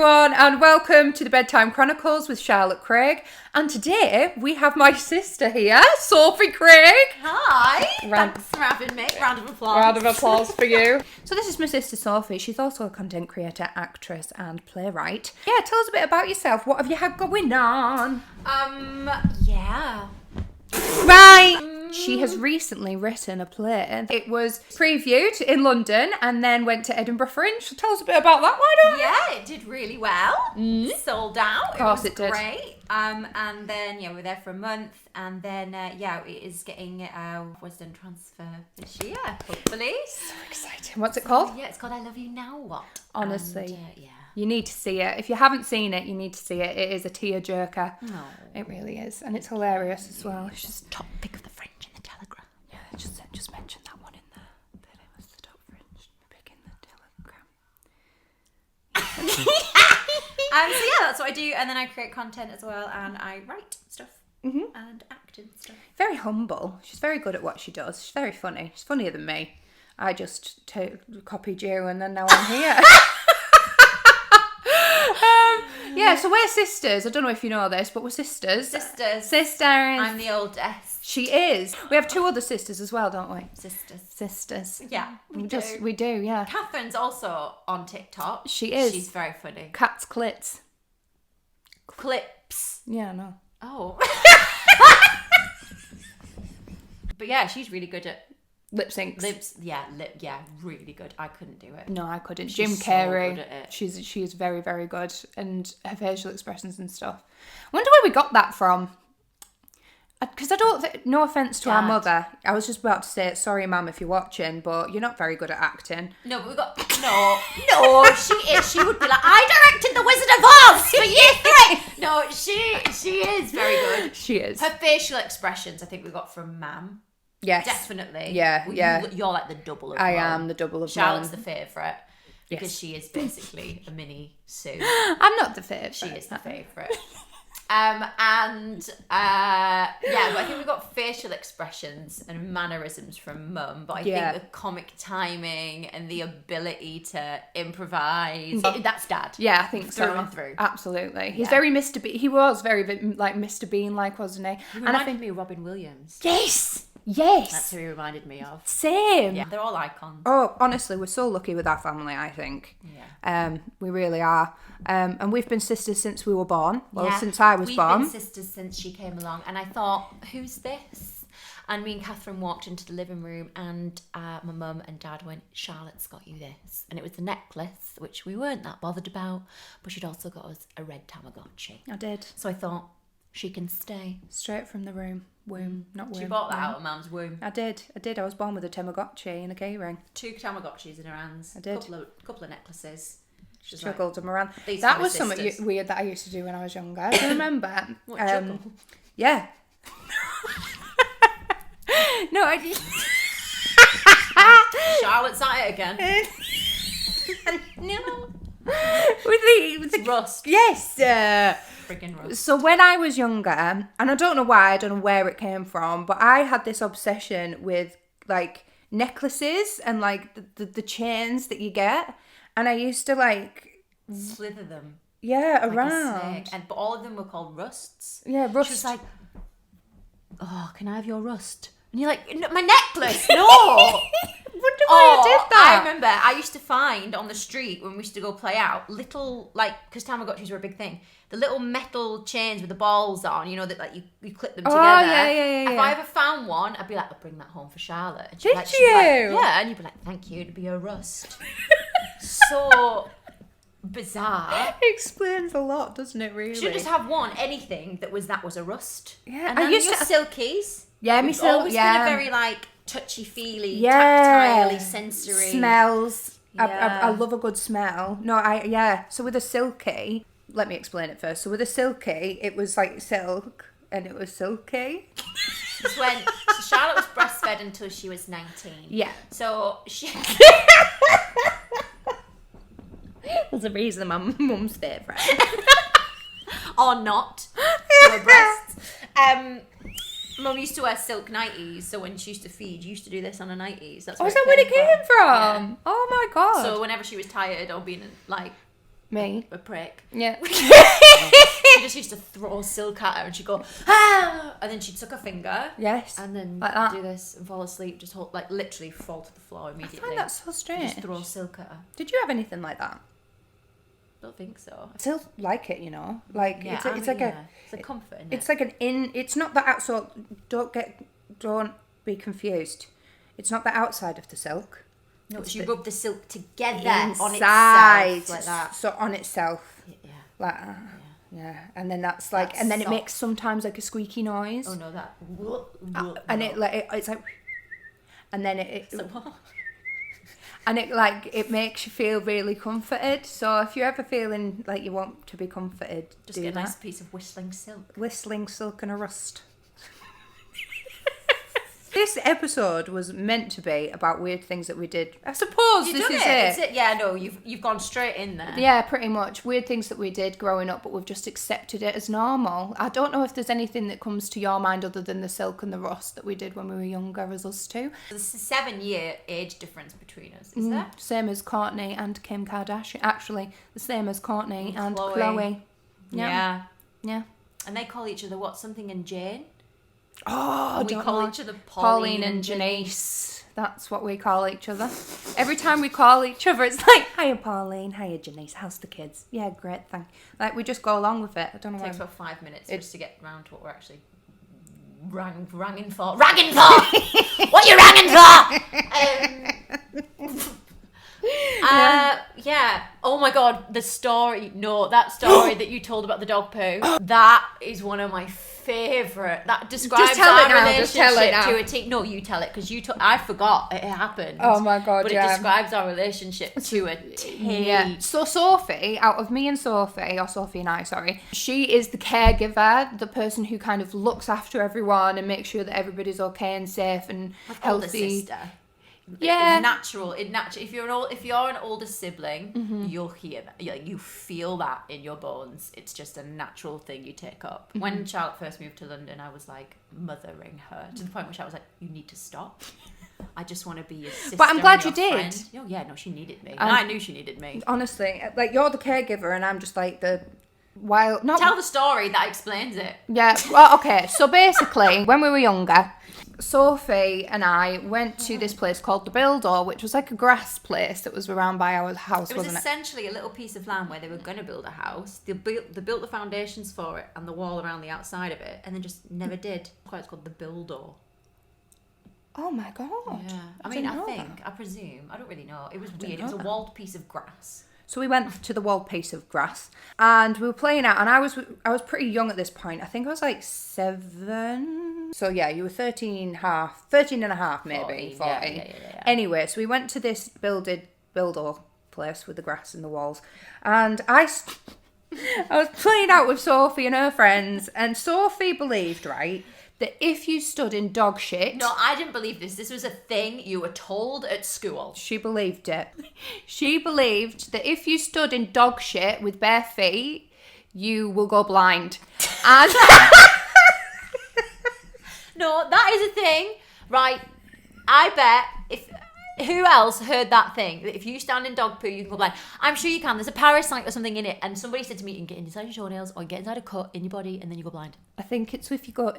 everyone, and welcome to the Bedtime Chronicles with Charlotte Craig. And today we have my sister here, Sophie Craig. Hi. Thanks for having me. Round of applause. Round of applause for you. So this is my sister Sophie. She's also a content creator, actress, and playwright. Yeah, tell us a bit about yourself. What have you had going on? Yeah. Right. She has recently written a play. It was previewed in London and then went to Edinburgh Fringe. So tell us a bit about that, why don't you? Yeah, it did really well. Sold out. Of course it it did. Great. And then we were there for a month, and then it is getting a Western transfer this year, hopefully. So exciting. What's it called? Yeah, it's called I Love You Now What. Honestly. And, yeah. You need to see it. If you haven't seen it, you need to see it. It is a tear-jerker. No. It really is. And it's hilarious as well. It's just Top pick of the French in the Telegram. Yeah, just mention that one in there. That it was the top French pick in the Telegram. So yeah, that's what I do. And then I create content as well, and I write stuff and act and stuff. Very humble. She's very good at what she does. She's very funny. She's funnier than me. I just copied you and then now I'm here. Yeah, so we're sisters. I don't know if you know this, but we're sisters. Sisters. I'm the oldest. She is. We have two other sisters as well, don't we? Sisters. Yeah, we do, yeah. Catherine's also on TikTok. She is. She's very funny. Cat's clits. Clips. Yeah, no. Oh. But yeah, she's really good at lip syncs. Really good. I couldn't do it. No, I couldn't. She's Jim so Carrey. good at it. She is very, very good, and her facial expressions and stuff. I wonder where we got that from. Because no offence to our mother, I was just about to say, sorry, Mum, if you're watching, but you're not very good at acting. No, but we got no. She is. She would be like, I directed The Wizard of Oz for year 3. No, she is very good. She is. Her facial expressions, I think we got from Mam. Yes. Definitely. Yeah, yeah. You're like the double of I Mum. am the double of Charlotte's Mum. Yes. the favourite. Because she is basically a mini Sue. I'm not the favourite. She is the favourite. But I think we got facial expressions and mannerisms from Mum, but I think the comic timing and the ability to improvise, that's Dad. Yeah, I think through and through. Absolutely. He's very Mr. Bean. He was very like Mr. Bean like, wasn't he? He reminded me of Robin Williams. Yes. That's who he reminded me of. Same. Yeah, they're all icons. Oh, honestly, we're so lucky with our family, I think. Yeah. We really are. And we've been sisters since we were born. Well, since I was born. We've been sisters since she came along. And I thought, who's this? And me and Catherine walked into the living room, and my mum and dad went, Charlotte's got you this. And it was the necklace, which we weren't that bothered about, but she'd also got us a red Tamagotchi. I did. So I thought, she can stay. Straight from the womb, not womb. She bought that out of Mum's womb. I did. I was born with a Tamagotchi and a key ring. 2 Tamagotchis in her hands. I did. Couple of necklaces. Juggled them around. These that were was sisters. something weird that I used to do when I was younger. Do you remember? What, juggle? Yeah. No, I did. Charlotte's at it again. No. With the rust. Yes. Friggin' rust. So when I was younger, and I don't know why, I don't know where it came from, but I had this obsession with like necklaces and like the chains that you get, and I used to like slither them. Yeah, like around. But all of them were called rusts. Yeah, rust. She was like, oh, can I have your rust? And you're like, no, my necklace, no. Wonder why I did that. I remember I used to find on the street when we used to go play out little, like, because Tamagotchis were a big thing, the little metal chains with the balls on, you know, that like you clip them together. Yeah. If I ever found one, I'd be like, I'll bring that home for Charlotte. And Did like, you? Yeah, and you'd be like, thank you, it'd be a rust. So bizarre. It explains a lot, doesn't it, really? Should just have anything that was a rust. Yeah, and then your silkies. Yeah, me silk. Always been a very like touchy-feely, yeah, tactilely, sensory. Smells. Yeah. I love a good smell. No, So with a silky, let me explain it first. So with a silky, it was like silk, and it was silky. So Charlotte was breastfed until she was 19. Yeah. So she. There's a reason my mum's favourite. Or not. Her breasts. Mum used to wear silk nighties, so when she used to feed, you used to do this on her nighties. That's is that where it came from? Yeah. Oh my god. So whenever she was tired or being like Me? A prick. Yeah. She just used to throw silk at her and she'd go, ah! And then she'd suck her finger. Yes. And then like that. do this and fall asleep, just hold, like literally fall to the floor immediately. I find that so strange. Just throw silk at her. Did you have anything like that? I don't think so. I still like it, you know. Like Yeah, it's like a comfort. Isn't it's it? like an in. It's not the outside. Don't be confused. It's not the outside of the silk. No, it's you the rub the silk together inside, on itself like that. So on itself, Yeah. like yeah. And then that's like, That's and then it soft. makes sometimes like a squeaky noise. Oh no, that. And it like it's like, and then it So what? and it like it makes you feel really comforted. So if you're ever feeling like you want to be comforted, Just do get a that. nice piece of whistling silk. Whistling silk and a rust. This episode was meant to be about weird things that we did. I suppose You've this done is it. it. It's it. Yeah, no, you've gone straight in there. Yeah, pretty much. Weird things that we did growing up, but we've just accepted it as normal. I don't know if there's anything that comes to your mind other than the silk and the rust that we did when we were younger as us two. There's a 7-year age difference between us, is there? Same as Courtney and Kim Kardashian. Actually, the same as Courtney and Chloe. Chloe. Yeah. Yeah. And they call each other what? Something and Jane? Oh, And we don't call know. each other Pauline and Janice. That's what we call each other. Every time we call each other, it's like, hiya Pauline, hiya Janice, how's the kids? Yeah, great, thank you. Like, we just go along with it. I don't know It why. takes about 5 minutes just to get round to what we're actually ranging for. Ragging for! What you ragging for? Yeah. Oh my god, the story. No, that story that you told about the dog poo. That is one of my favourite. That describes Just tell our it now, just tell it relationship now. to a T. No, you tell it because I forgot it happened. Oh my god, But yeah. it describes our relationship to a T. Yeah. So Sophie, out of me and Sophie, or Sophie and I, sorry, she is the caregiver, the person who kind of looks after everyone and makes sure that everybody's okay and safe and Like older healthy. sister. Yeah. If you're an older sibling, Mm-hmm. you'll hear that. You feel that in your bones. It's just a natural thing you take up. Mm-hmm. When Charlotte first moved to London, I was like mothering her to the point where I was like, "You need to stop. I just want to be your sister." But I'm glad and you your did. friend." Oh yeah, no, she needed me, and I knew she needed me. Honestly, like you're the caregiver and I'm just like the wild. Not Tell the story that explains it. Yeah, well, okay. So basically, when we were younger, Sophie and I went to this place called the Builder, which was like a grass place that was around by our house, It was wasn't it? essentially a little piece of land where they were going to build a house. They built the foundations for it and the wall around the outside of it, and then just never did. That's why it's called the Builder. Oh my god. Yeah, I presume. I don't really know. It was weird. It was a walled piece of grass. So we went to the walled piece of grass and we were playing out, and I was pretty young at this point. I think I was like 7. So yeah, you were 13 and a half maybe, 14. Yeah. Anyway, so we went to this builder place with the grass in the walls, and I was playing out with Sophie and her friends, and Sophie believed, right, that if you stood in dog shit... No, I didn't believe this. This was a thing you were told at school. She believed it. She believed that if you stood in dog shit with bare feet, you will go blind. And... No, that is a thing, right? I bet who else heard that thing? That if you stand in dog poo, you can go blind. I'm sure you can. There's a parasite or something in it. And somebody said to me, you can get inside your toenails or get inside a cut in your body and then you go blind. I think it's if you go...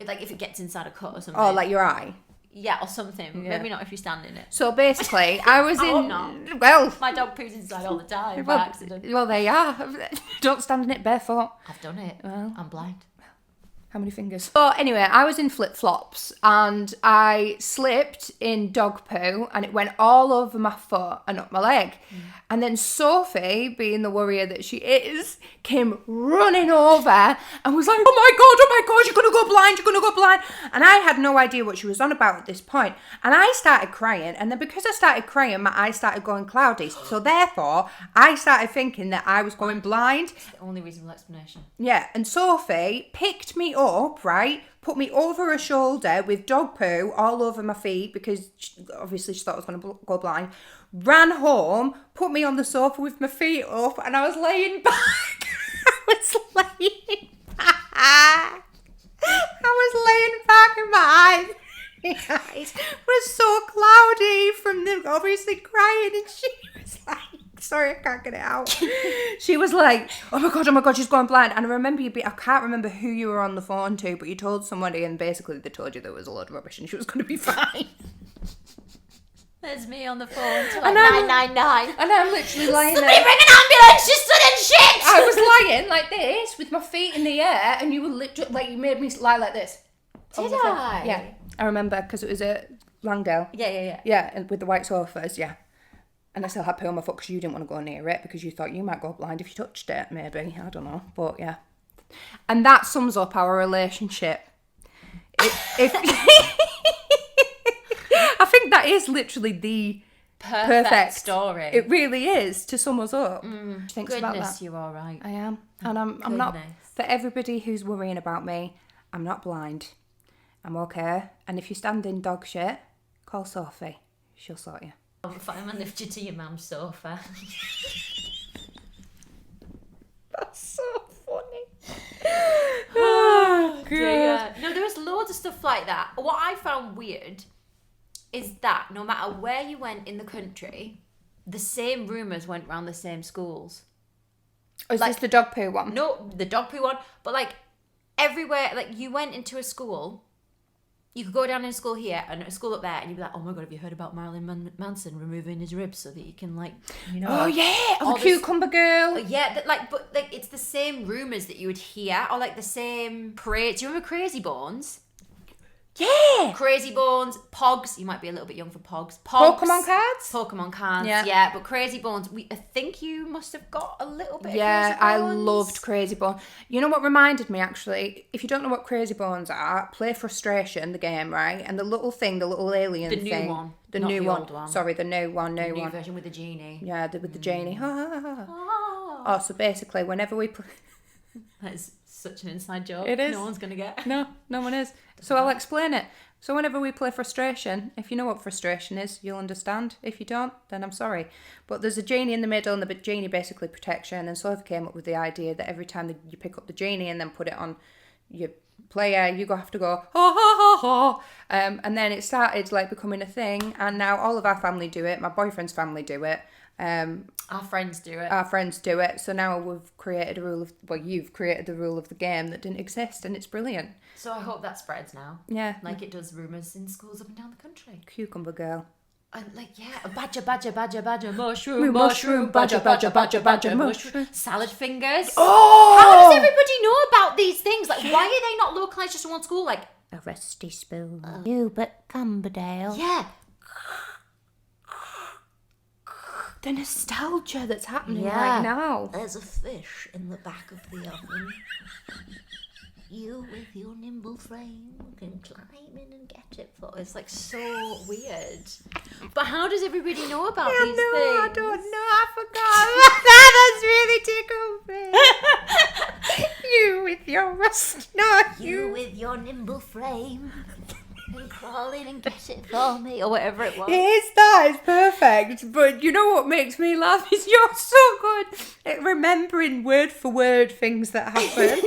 Like if it gets inside a cut or something. Oh, like your eye? Yeah, or something. Yeah. Maybe not if you stand in it. So basically, I was I in... hope not. Well... My dog poos inside all the time by accident. Well, there you are. Don't stand in it barefoot. I've done it. Well. I'm blind. How many fingers? So anyway, I was in flip-flops and I slipped in dog poo and it went all over my foot and up my leg. And then Sophie, being the warrior that she is, came running over and was like, oh my God, you're going to go blind. And I had no idea what she was on about at this point. And I started crying. And then because I started crying, my eyes started going cloudy. So therefore, I started thinking that I was going blind. It's the only reasonable explanation. Yeah, and Sophie picked me up, right, put me over her shoulder with dog poo all over my feet because obviously she thought I was going to go blind, ran home, put me on the sofa with my feet up, and I was laying back. And my eyes were so cloudy from them obviously crying, and she was like Sorry, I can't get it out. She was like, oh my God, she's gone blind. And I remember I can't remember who you were on the phone to, but you told somebody and basically they told you there was a load of rubbish and she was going to be fine. There's me on the phone to like 999. And I'm literally lying there. Somebody bring an ambulance, she's stood in shit! I was lying like this with my feet in the air and you were literally, like, you made me lie like this. Did I? Yeah. I remember because it was at Langdale. Yeah. Yeah, and with the white sofas, yeah. And I still had poo on my foot because you didn't want to go near it because you thought you might go blind if you touched it, maybe. I don't know. But yeah. And that sums up our relationship. If I think that is literally the perfect story. It really is to sum us up. Goodness, about that. you're all right. I am. And I'm not, for everybody who's worrying about me, I'm not blind. I'm okay. And if you stand in dog shit, call Sophie. She'll sort you. I'm fine and lift you to your mum's sofa. That's so funny. Oh, dear. No, there was loads of stuff like that. What I found weird is that no matter where you went in the country, the same rumours went round the same schools. Oh, is this the dog poo one? No, the dog poo one. But like everywhere, like you went into a school, you could go down in a school here and a school up there, and you'd be like, "Oh my God, have you heard about Marilyn Manson removing his ribs so that you can like, you know?" Oh yeah, the cucumber girl. Yeah, but it's the same rumours that you would hear, or like the same parades. Do you remember Crazy Bones? Yeah. Crazy Bones, Pogs. You might be a little bit young for Pogs. Pogs. Pokemon cards. Yeah. But Crazy Bones, I think you must have got a little bit of Crazy Bones. I loved Crazy Bones. You know what reminded me, actually? If you don't know what Crazy Bones are, play Frustration, the game, right? And the little alien thing. The new one. The not new the one. Old one. Sorry, the new one. The new version with the genie. Yeah, with the genie. Oh, so basically, whenever we play... That is such an inside joke. It is. No one's going to get. No one is. So I'll explain it. So whenever we play Frustration, if you know what frustration is, you'll understand. If you don't, then I'm sorry. But there's a genie in the middle, and the genie basically protects you. And then Sophie came up with the idea that every time that you pick up the genie and then put it on your player, you have to go, ha ha ha ha. And then it started like becoming a thing. And now all of our family do it. My boyfriend's family do it. Our friends do it. Our friends do it. So now we've created a rule of, you've created the rule of the game that didn't exist, and it's brilliant. So I hope that spreads now. Yeah. Like it does rumours in schools up and down the country. Cucumber girl. And like, yeah, badger, mushroom, badger, mushroom. Salad fingers. Oh! How does everybody know about these things? Like, why are they not localised just in one school? Like, a rusty spoon. Hubert Cumberdale. Yeah. The nostalgia that's happening right now. There's a fish in the back of the oven. You with your nimble frame can climb in and get it for us. It's like so weird. But how does everybody know about these things? I don't know. I forgot. That's really tickled me. You with your rust. No, You with your nimble frame can crawl in and get it for me, or whatever it was. That is perfect. But you know what makes me laugh is you're so good at remembering word for word things that happen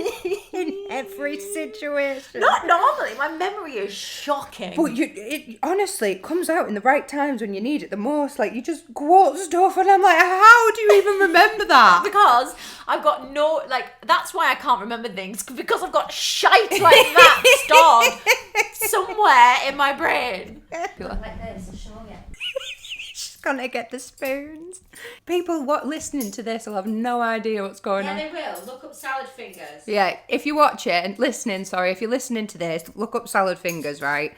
in every situation. Not normally. My memory is shocking. But it honestly, it comes out in the right times when you need it the most. Like, you just quote stuff and I'm like, how do you even remember that? Because I've got no, like, that's why I can't remember things, because I've got shite like that stored somewhere in my brain. Like this, I'll show you. She's gonna get the spoons. People listening to this will have no idea what's going on. Yeah, they will. Look up salad fingers. Yeah, if you watch it and if you're listening to this, look up salad fingers, right?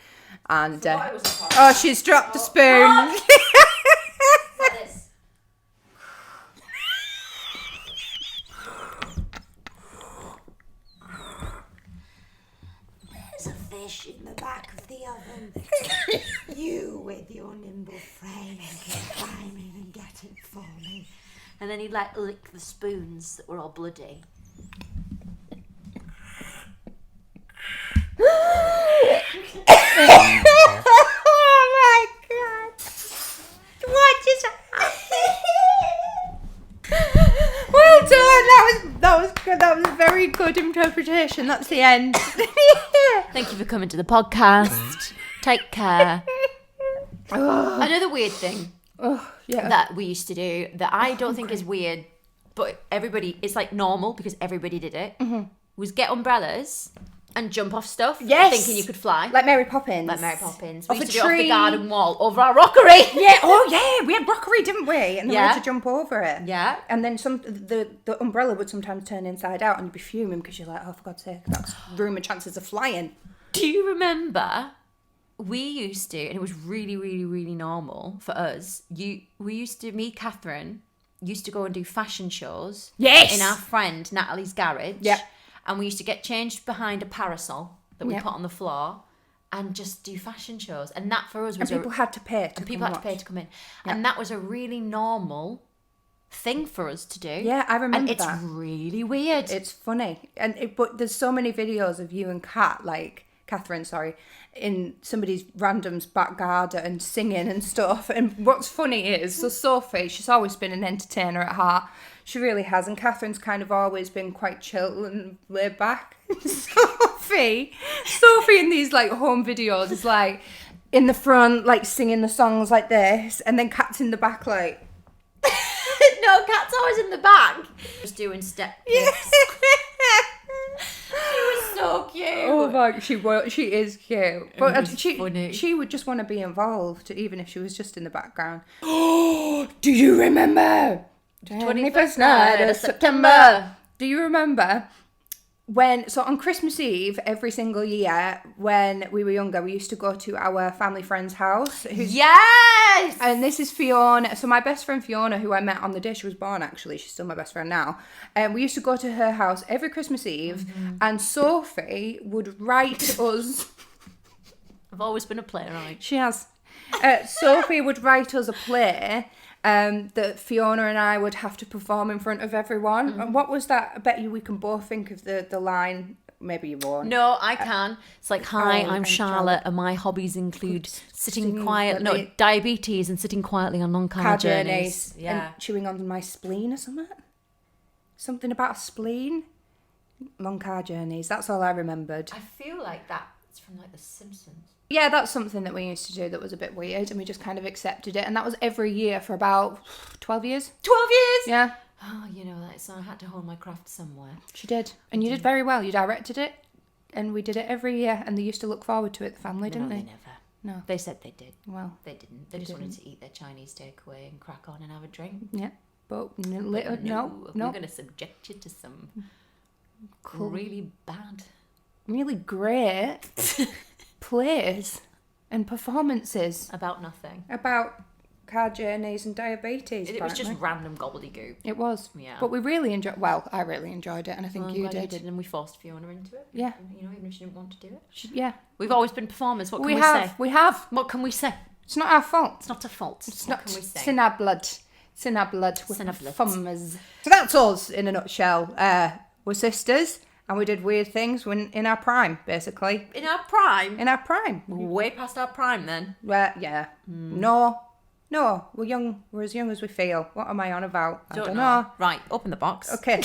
And she's dropped the spoon. Like this. There's a fish in the back of the oven. You with your nimble frame can climb in and get it for me. And then he'd like lick the spoons that were all bloody. Oh my god! What just happened? Well done. That was good. That was a very good interpretation. That's the end. Thank you for coming to the podcast. Take care. Another weird thing. Yeah. that we used to do that I don't think is weird, but everybody, it's like normal because everybody did it, was get umbrellas and jump off stuff, thinking you could fly. Like Mary Poppins. We used to do it off the garden wall over our rockery. Yeah, oh yeah, we had rockery, didn't we? And then we had to jump over it. Yeah. And then the umbrella would sometimes turn inside out and you'd be fuming because you're like, oh, for God's sake, that's ruined my chances of flying. Do you remember we used to, and it was really, really, really normal for us, Catherine, used to go and do fashion shows in our friend Natalie's garage. Yeah. And we used to get changed behind a parasol that we put on the floor and just do fashion shows. And that for us was... And people had to pay to come in. Yeah. And that was a really normal thing for us to do. Yeah, I remember that. And it's really weird. It's funny. But there's so many videos of you and Catherine, in somebody's random's back garden and singing and stuff. And what's funny is, so Sophie, she's always been an entertainer at heart. She really has. And Catherine's kind of always been quite chill and laid back. Sophie in these like home videos is like in the front, like singing the songs like this. And then Kat's in the back like... No, Kat's always in the back. Just doing step kicks. She was so cute. Oh my, she is cute. But funny. She would just want to be involved, even if she was just in the background. Oh, do you remember? 21st night of September. Do you remember on Christmas Eve every single year when we were younger, we used to go to our family friend's house. Yes! And this is Fiona. So my best friend Fiona, who I met on the day she was born, actually, she's still my best friend now. We used to go to her house every Christmas Eve, and Sophie would write us. I've always been a playwright. She has. Sophie would write us a play that Fiona and I would have to perform in front of everyone. And what was that? I bet you we can both think of the line. Maybe you won't. No, I can. It's like, hi, I'm Charlotte, and my hobbies include diabetes and sitting quietly on long car journeys. Yeah. And chewing on my spleen or something. Something about a spleen. Long car journeys. That's all I remembered. I feel like that's from like The Simpsons. Yeah, that's something that we used to do that was a bit weird, and we just kind of accepted it. And that was every year for about 12 years. 12 years? Yeah. Oh, so I had to hone my craft somewhere. She did. And you did very well. You directed it, and we did it every year, and they used to look forward to it, the family, didn't they? No, they never. No. They said they did. Well. They didn't. They just wanted to eat their Chinese takeaway and crack on and have a drink. Yeah. But no. We're going to subject you to some really bad... really great plays and performances. About nothing. About car journeys and diabetes. It was just random gobbledygook. It was. Yeah. But we really enjoyed... Well, I really enjoyed it, and I think you did. And we forced Fiona into it. Yeah. Even if she didn't want to do it. Yeah. We've always been performers. What can we say? We have. What can we say? It's not our fault. It's not a fault. It's what not. Can we say? It's in our blood. It's in our blood. We're in our blood. performers. So that's us in a nutshell. We're sisters. And we did weird things in our prime, basically. In our prime? In our prime. We're way past our prime then. Yeah. No, we're young. We're as young as we feel. What am I on about? I don't know. Right, open the box. Okay.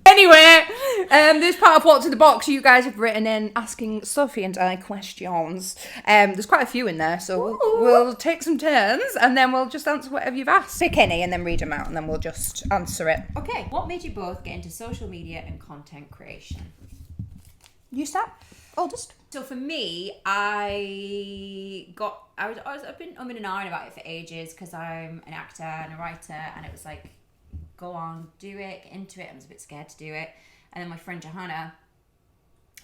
Anyway, this part of What's in the Box you guys have written in asking Sophie and I questions. There's quite a few in there, so we'll take some turns and then we'll just answer whatever you've asked. Pick any and then read them out and then we'll just answer it. Okay, what made you both get into social media and content creation? You start, oldest. So for me, I've been umming and ahhing about it for ages because I'm an actor and a writer, and it was like, go on, do it, get into it. I was a bit scared to do it. And then my friend Johanna,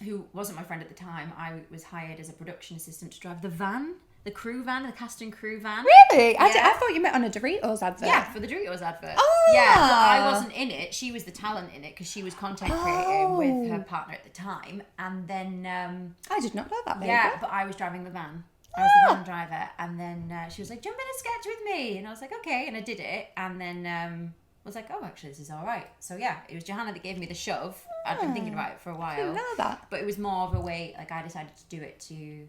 who wasn't my friend at the time, I was hired as a production assistant to drive the van, the crew van, the cast and crew van. Really? Yeah. I thought you meant on a Doritos advert. Yeah, for the Doritos advert. Oh! Yeah, but I wasn't in it. She was the talent in it because she was content creating with her partner at the time. And then... I did not know that, baby. Yeah, but I was driving the van. I was the van driver. And then she was like, jump in a sketch with me. And I was like, okay. And I did it. And then... was like, oh, actually, this is all right. So, yeah, it was Johanna that gave me the shove. I'd been thinking about it for a while. I didn't know that. But it was more of a way, like, I decided to do it to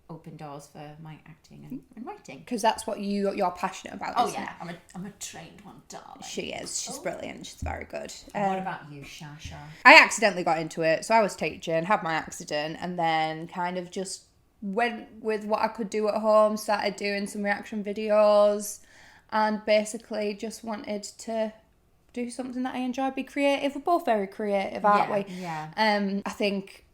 open doors for my acting and writing. Because that's what you're passionate about, Oh, isn't yeah. it? I'm a trained one, darling. She is. She's brilliant. She's very good. What about you, Shasha? I accidentally got into it. So I was teaching, had my accident, and then kind of just went with what I could do at home, started doing some reaction videos, and basically just wanted to do something that I enjoy, be creative. We're both very creative, aren't we? Yeah. I think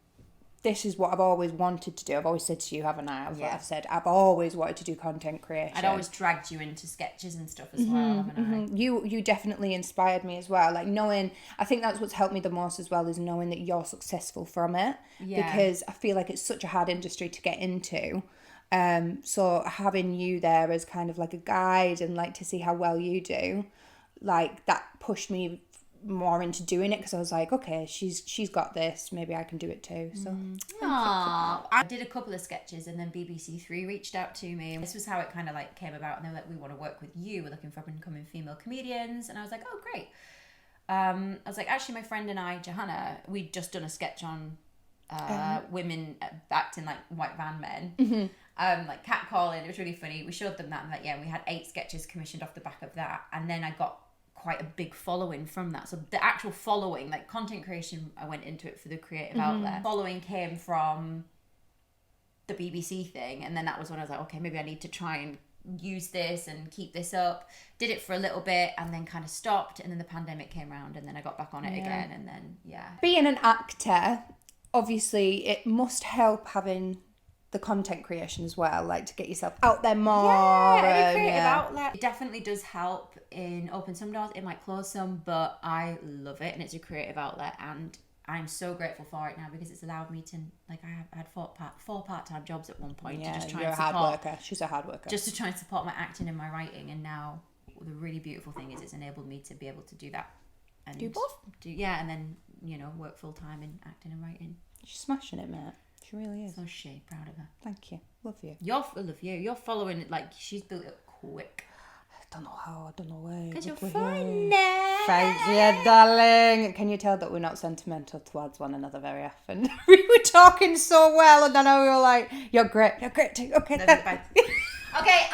this is what I've always wanted to do. I've always said to you, haven't I? Yeah. I've said I've always wanted to do content creation. I'd always dragged you into sketches and stuff as well, haven't I? You definitely inspired me as well. Like knowing, I think that's what's helped me the most as well, is knowing that you're successful from it. Yeah. Because I feel like it's such a hard industry to get into. So having you there as kind of like a guide and like to see how well you do, like that pushed me more into doing it, because I was like, okay, she's got this, maybe I can do it too. So I did a couple of sketches, and then BBC Three reached out to me, and this was how it kind of like came about. And they were like, we want to work with you, we're looking for up and coming female comedians. And I was like, oh great. I was like, actually my friend and I, Johanna, we'd just done a sketch on women acting like white van men, like catcalling. It was really funny. We showed them that, and like, yeah, we had 8 sketches commissioned off the back of that. And then I got quite a big following from that. So the actual following, like content creation, I went into it for the creative outlet. Following came from the BBC thing, and then that was when I was like, okay, maybe I need to try and use this and keep this up. Did it for a little bit and then kind of stopped, and then the pandemic came around, and then I got back on it again, and then being an actor, obviously it must help having the content creation as well, like to get yourself out there more. Yeah, any creative outlet. It definitely does help in open some doors. It might close some, but I love it, and it's a creative outlet, and I'm so grateful for it now, because it's allowed me to, like, I had 4 part-time jobs at one point to just try and support. You're a hard worker. She's a hard worker. Just to try and support my acting and my writing, and now the really beautiful thing is it's enabled me to be able to do that. And do both? And then, work full-time in acting and writing. She's smashing it, mate. She really is. So she, proud of her. Thank you. Love you. You're following it, like, she's built it quick. I don't know how, I don't know why. Because you're funny. Thank you, darling. Can you tell that we're not sentimental towards one another very often? We were talking so well, and then we were like, you're great too. Okay. Bye. Okay,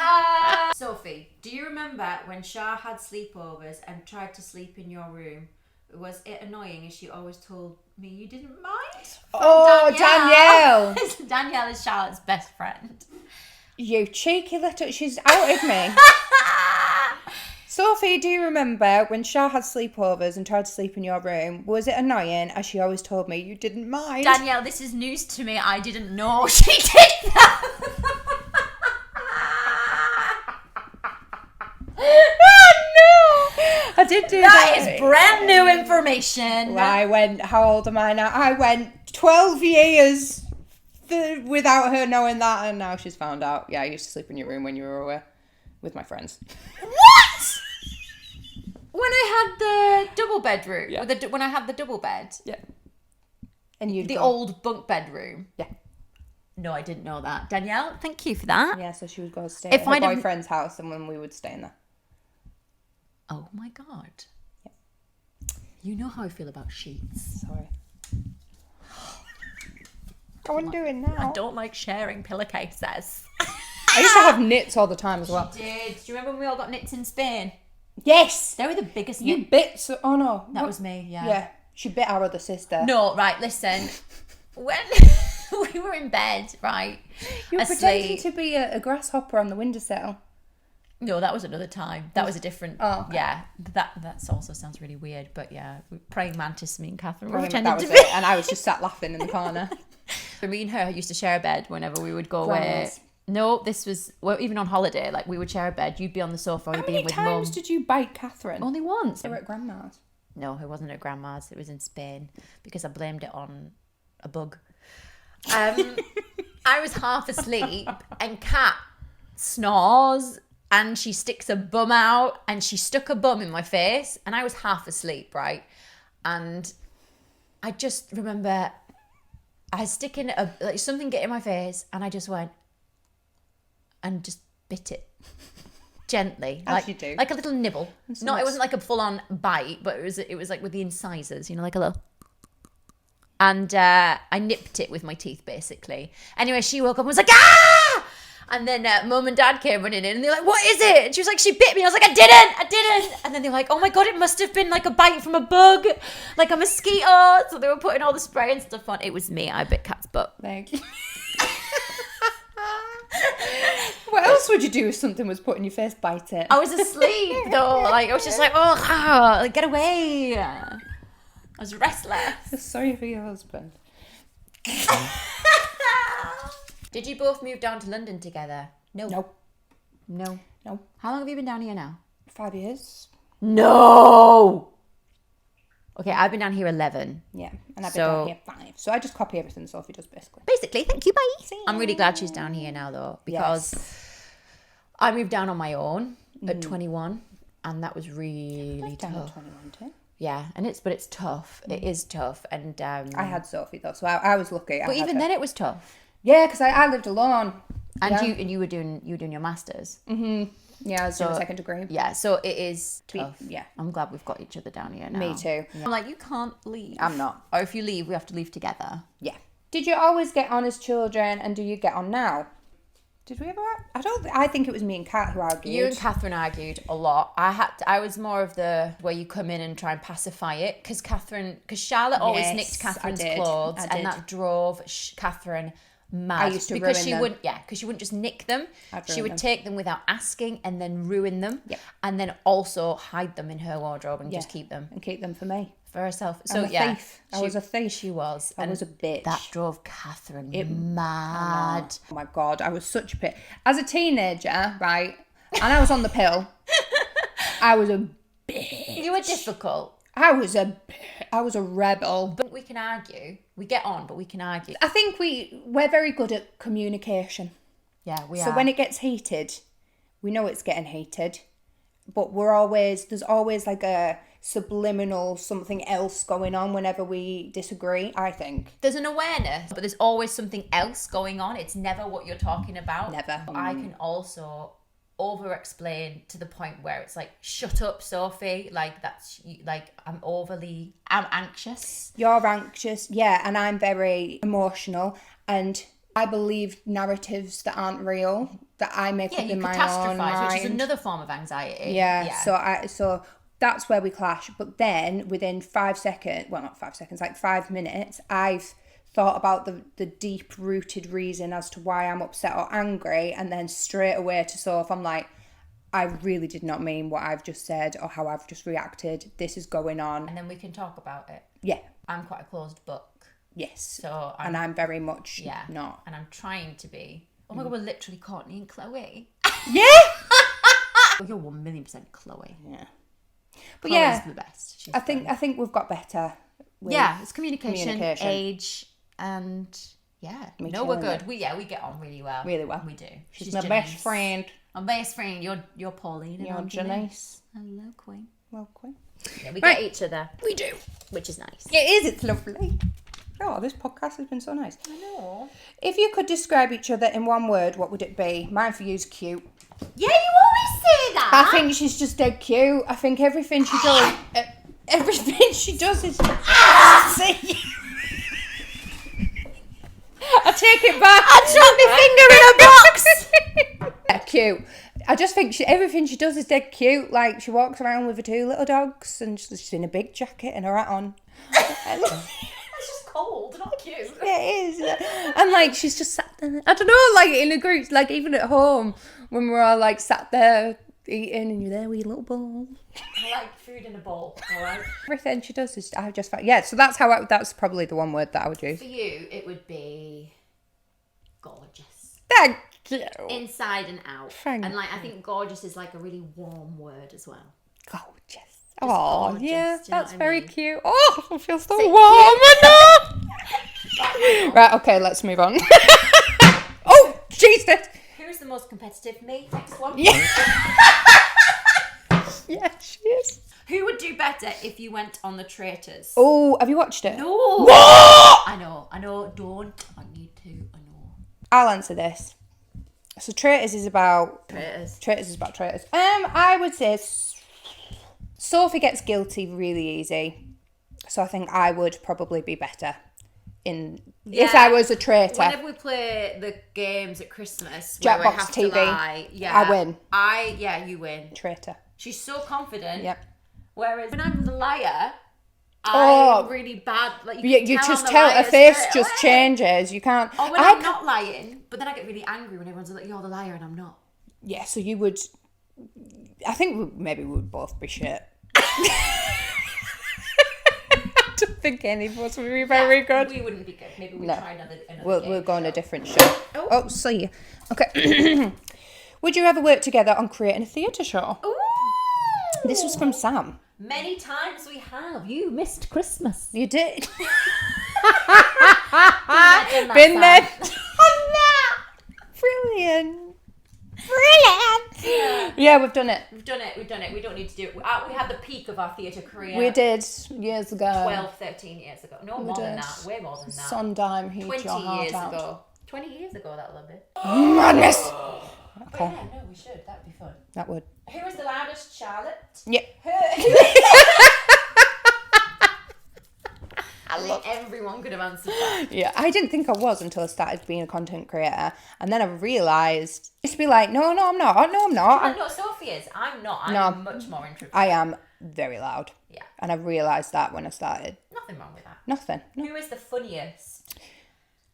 Sophie, do you remember when Char had sleepovers and tried to sleep in your room? Was it annoying, as she always told me you didn't mind? Danielle! Danielle is Charlotte's best friend. You cheeky little... She's outed me. Sophie, do you remember when Char had sleepovers and tried to sleep in your room? Was it annoying, as she always told me you didn't mind? Danielle, this is news to me. I didn't know she did that. I did do that. That is brand new information. Well, I went, how old am I now? I went 12 years without her knowing that, and now she's found out. Yeah, I used to sleep in your room when you were away with my friends. What? When I had the double bedroom? Yeah. When I had the double bed? Yeah. And you'd The go. old bunk bedroom? Yeah. No, I didn't know that. Danielle, thank you for that. Yeah, so she would go stay If at her I'd have- boyfriend's house, and when we would stay in there. Oh my God. Yeah. You know how I feel about sheets. Sorry. Go and do it now. I don't like sharing pillowcases. I used to have knits all the time as well. Did you remember when we all got knits in Spain? Yes! They were the biggest You knit. bit... Oh, no. That was me, yeah. Yeah. She bit our other sister. No, right, listen. When we were in bed, right, You were asleep. pretending to be a grasshopper on the windowsill. No, that was another time. That was a different... Oh, okay. Yeah, that also sounds really weird, but yeah. Praying mantis, me and Catherine were That pretending was to be. it. And I was just sat laughing in the corner. So me and her used to share a bed whenever we would go away. Grandma's. No, this was... Well, even on holiday, like, we would share a bed. You'd be on the sofa, or How you'd be many with mum. times did you bite Catherine? Only once. They were at Grandma's. No, it wasn't at Grandma's. It was in Spain, because I blamed it on a bug. I was half asleep, and Kat snores, and she sticks her bum out, and she stuck her bum in my face, and I was half asleep, right? And I just remember I was sticking something get in my face, and I just went and just bit it gently, As you do. like a little nibble. No, it wasn't like a full-on bite, but it was like with the incisors, like a little. And I nipped it with my teeth, basically. Anyway, she woke up and was like, ah! And then mum and dad came running in, and they're like, what is it? And she was like, she bit me. I was like, I didn't. And then they're like, oh my God, it must have been like a bite from a bug, like a mosquito. So they were putting all the spray and stuff on. It was me. I bit Kat's butt. Thank you. else would you do if something was put in your face? Bite it. I was asleep though. Like I was just like, oh, like, get away. I was restless. Sorry for your husband. Did you both move down to London together? No. How long have you been down here now? 5 years. No. Okay, I've been down here 11. Yeah, and I've been down here 5. So I just copy everything Sophie does, basically. Basically, thank you, bye. I'm really glad she's down here now, though, because I moved down on my own at 21, and that was really Down tough. at 21 too. Yeah, but it's tough. It is tough, and I had Sophie though, so I was lucky. But even then, it was tough. Yeah, because I lived alone. And you were doing your masters. Mm-hmm. Yeah, I was doing a second degree. Yeah, so it is tough. Yeah. I'm glad we've got each other down here now. Me too. Yeah. I'm like, you can't leave. I'm not. Or if you leave, we have to leave together. Yeah. Did you always get on as children, and do you get on now? Did we ever? I think it was me and Kat who argued. You and Catherine argued a lot. I was more of the where you come in and try and pacify it because Charlotte always nicked Catherine's clothes, and that drove Catherine mad. I used to because ruin she them. wouldn't. Yeah, because she wouldn't just nick them. She would take them without asking and then ruin them. Yep. And then also hide them in her wardrobe and just keep them and keep them for me. for herself. I'm a thief. I was a thief. She was. I was a bitch. That drove Catherine mad. Oh my God, I was such a bitch. As a teenager, right, and I was on the pill, I was a bitch. You were difficult. I was a rebel. But we can argue. We get on, but we can argue. I think we're very good at communication. Yeah, we are. So when it gets heated, we know it's getting heated, but there's always like a subliminal something else going on whenever we disagree, I think. There's an awareness, but there's always something else going on. It's never what you're talking about. Never. I can also over-explain to the point where it's like, shut up, Sophie. Like, I'm anxious. You're anxious, yeah, and I'm very emotional, and I believe narratives that aren't real, that I make up in my own mind. Catastrophize, which is another form of anxiety. Yeah. So that's where we clash. But then within 5 seconds, well, not 5 seconds, like 5 minutes, I've thought about the deep-rooted reason as to why I'm upset or angry, and then straight away to Soph, I'm like, I really did not mean what I've just said or how I've just reacted. This is going on. And then we can talk about it. Yeah. I'm quite a closed book. Yes. So I'm very much not. And I'm trying to be. Oh my God, we're literally Courtney and Chloe. Yeah. Well, you're 1,000,000% Chloe. Yeah. But Chloe's the best. I think we've got better. It's communication, age, and we're good. It. We get on really well. Really well. We do. She's my best friend. My best friend. You're Pauline. You're Janice. Hello, Queen. Well, Queen. Yeah, we get each other. We do. Which is nice. It is. It's lovely. Oh, this podcast has been so nice. I know. If you could describe each other in one word, what would it be? Mine for you is cute. Yeah, you always say that. I think she's just dead cute. I think everything she does, is. See. I take it back. I dropped my finger in a box. Yeah, cute. I just think everything she does is dead cute. Like, she walks around with her 2 little dogs, and she's in a big jacket and her hat on. It's just cold, not cute. Yeah, it is. And like, she's just sat there. I don't know, like in a group, like even at home when we're all like sat there eating, and you're there with your little bowl. I like food in a bowl. All right. Everything she does is, I just find, so that's that's probably the one word that I would use. For you, it would be gorgeous. Thank you. Inside and out. Thank and like, I think gorgeous is like a really warm word as well. Gorgeous. Oh, gorgeous, yeah, do you know that's what I very mean? cute. Oh, I feel so warm. I know. Right, okay, let's move on. Oh, Jesus. Who's the most competitive? Me. Next one. Yeah. Yeah, she is. Who would do better if you went on the Traitors? Oh, have you watched it? No. What? I know. Don't. I need to. I know. I'll answer this. So Traitors is about Traitors. Traitors. I would say Sophie gets guilty really easy, so I think I would probably be better if I was a traitor. Whenever we play the games at Christmas, Jackbox where we have TV, to lie, I win. You win. Traitor. She's so confident. Yep. Whereas when I'm the liar, Oh. I'm really bad. Like You just tell her face just changes. You can't. Or when I'm not lying, but then I get really angry when everyone's like, "You're the liar," and I'm not. Yeah, so you would... I think maybe we would both be shit. I don't think any of us would be very good. We wouldn't be good. Maybe we'd try another We'll go on a different show. Oh, see you. Okay. Would you ever work together on creating a theatre show? Ooh. This was from Sam. Many times we have. You missed Christmas. You did. Been there. Brilliant. Yeah, we've done it. We've done it. We don't need to do it. We had the peak of our theatre career. We did years ago. 12, 13 years ago. No, more than that. Way more than that. Sondheim, heat 20 your heart years out. ago. 20 years ago, that little bit. Madness! Okay. Yeah, no, we should. That'd be fun. That would. Who was the loudest, Charlotte? Yep. I think everyone could have answered that. Yeah, I didn't think I was until I started being a content creator. And then I realised, I used to be like, no, I'm not. No, Sophie is. I'm not. I'm much more introverted. I am very loud. Yeah. And I realised that when I started. Nothing wrong with that. Nothing. No. Who is the funniest?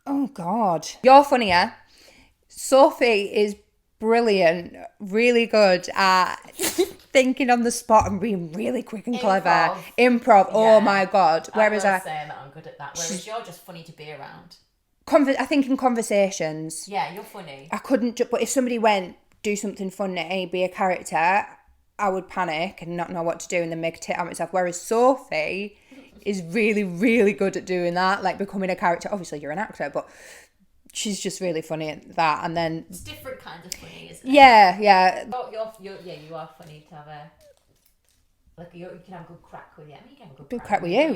Oh, God. You're funnier. Sophie is brilliant, really good at thinking on the spot and being really quick and clever. Improv. Oh, my God. Whereas I will say that I'm good at that. Whereas you're just funny to be around. I think in conversations. Yeah, you're funny. I couldn't, but if somebody went, do something funny, be a character, I would panic and not know what to do and then make a tit out myself. Whereas Sophie is really, really good at doing that, like becoming a character. Obviously, you're an actor, but she's just really funny at that. And then it's different kinds of funny, isn't it? Yeah. Oh, you are funny to have a you can have a good crack with you. I mean, you can have a good crack with you. But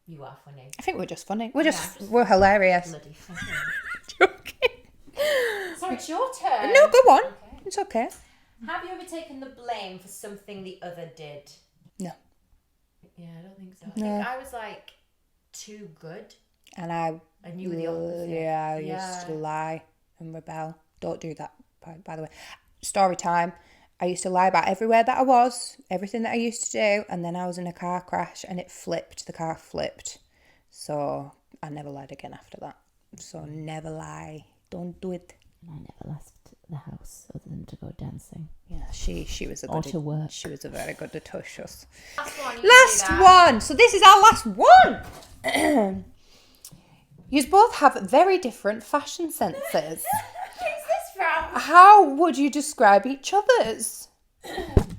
you are funny. I think we're just funny. We're hilarious. Bloody funny. Joking. Sorry, it's your turn. No, go on. Okay. It's okay. Have you ever taken the blame for something the other did? No. Yeah, I don't think so. No. I think I was like too good. And you were the opposite. Yeah, I used to lie and rebel. Don't do that, by the way. Story time. I used to lie about everywhere that I was, everything that I used to do, and then I was in a car crash and it flipped. The car flipped. So I never lied again after that. So never lie. Don't do it. I never left the house other than to go dancing. Yeah, she was a good. Or to work. She was a very good tushus. Last one. So this is our last one. You both have very different fashion senses. Who's this from? How would you describe each other's?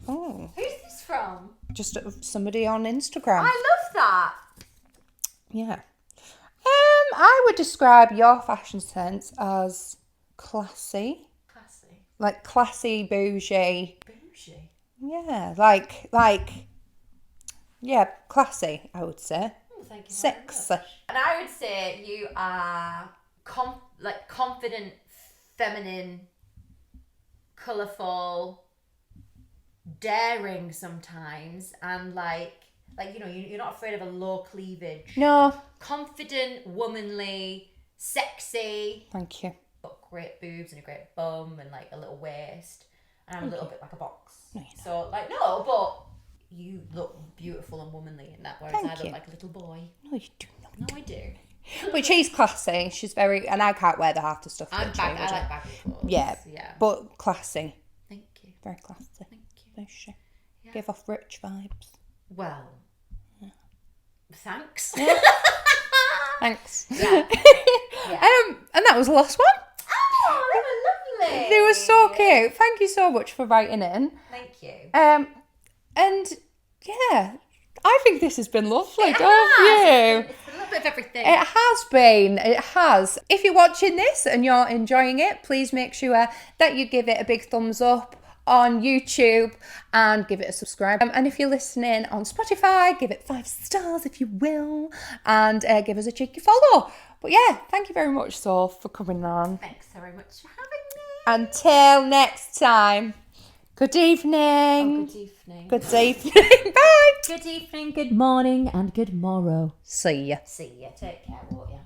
Oh. Who's this from? Just somebody on Instagram. I love that. Yeah. I would describe your fashion sense as classy. Classy. Like classy, bougie. Bougie? Yeah, yeah, classy, I would say. Thank you. Sexy. And I would say you are confident, feminine, colourful, daring sometimes, and you're not afraid of a low cleavage. No. Confident, womanly, sexy. Thank you. Got great boobs and a great bum and like a little waist, and I'm a little bit like a box. No, you're not. So but you look beautiful and womanly in that, whereas I look like a little boy. No, you do not. No, I do. But she's classy. She's very, and I can't wear the half the stuff. I that like she would. baggy clothes. Yeah, Yeah. but classy. Thank you. Very classy. Thank you. Very she. Yeah. Give off rich vibes. Well, thanks. Thanks. Yeah. And that was the last one. Oh, they were lovely. They were so cute. Thank you so much for writing in. Thank you. And yeah, I think this has been lovely, don't you? It's a little bit of everything. It has been. It has. If you're watching this and you're enjoying it, please make sure that you give it a big thumbs up on YouTube and give it a subscribe. And if you're listening on Spotify, give it 5 stars if you will, and give us a cheeky follow. But yeah, thank you very much, Soph, for coming on. Thanks so very much for having me. Until next time, good evening. Oh, good evening. Good evening. Bye. Good evening, good morning, and good morrow. See ya. See ya. Take care, won't ya?